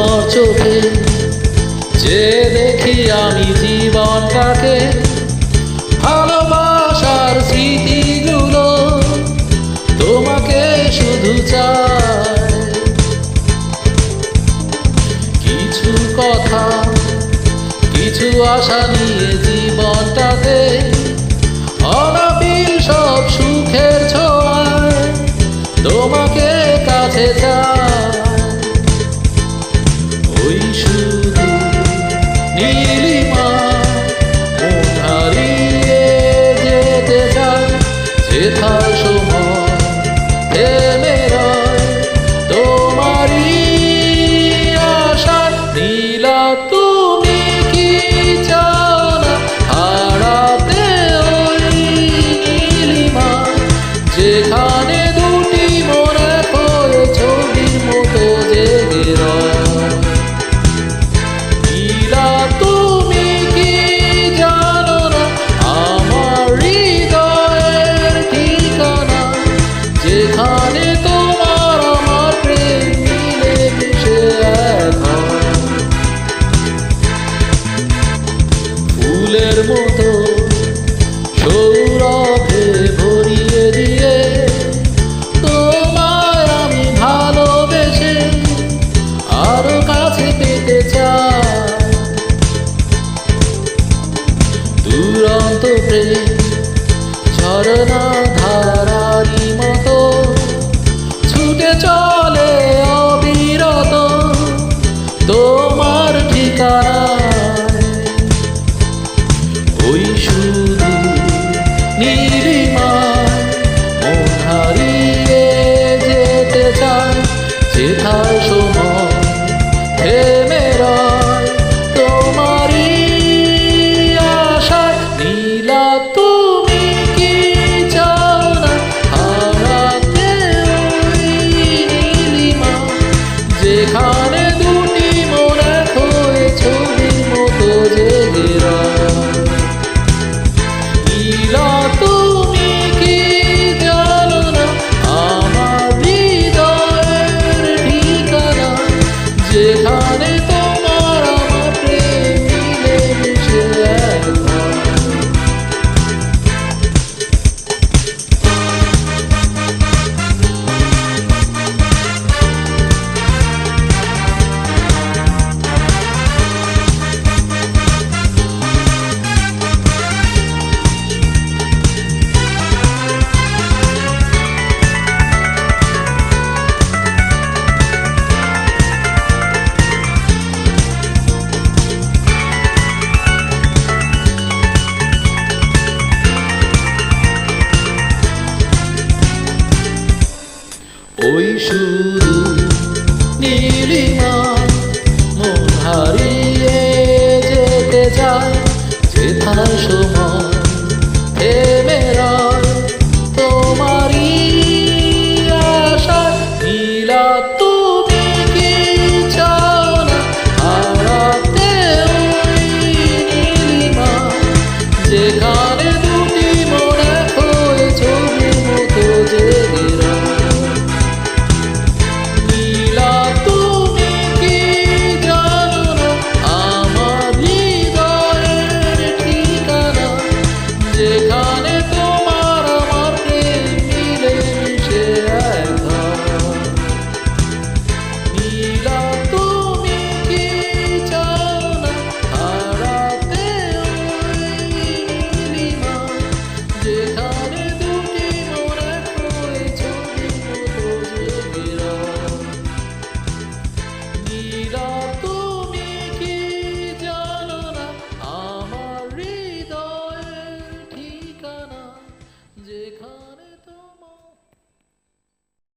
তোমার চোখে যে দেখি আমি জীবনটাকে, ভালোবাসার স্মৃতিগুলো তোমাকে শুধু চাই। কিছু কথা, কিছু আশা নিয়ে জীবনটাতে অনাবিল সব সুখের ছোঁয়ায় তোমাকে কাছে চাই। ওই শুধু নীলিমা মন হারিয়ে যেতে চায়, যেথার সময় থেমে রয় তোমারই আশা। নীলা তুমি কি চাও না হারাতে ওই নীলিমা, যেখানে দুটি মন এক হয়ে ছবির মতো জেগে রয়। নীলা তুমি কি জানো না আমার হৃদয়ের ঠিকানা, যেখানে তোমার আমার প্রেম মিলে মিশে এক হয়। ফুলের মতো সৌরভে ভরিয়ে দিয়ে তোমায় আমি ভালোবেসে আরো কাছে পেতে চাই। দুরন্ত প্রেম ঝরনা ধারারি মতো ছুটে চলে অবিরত তোমার ঠিকানায়। ওই শুধু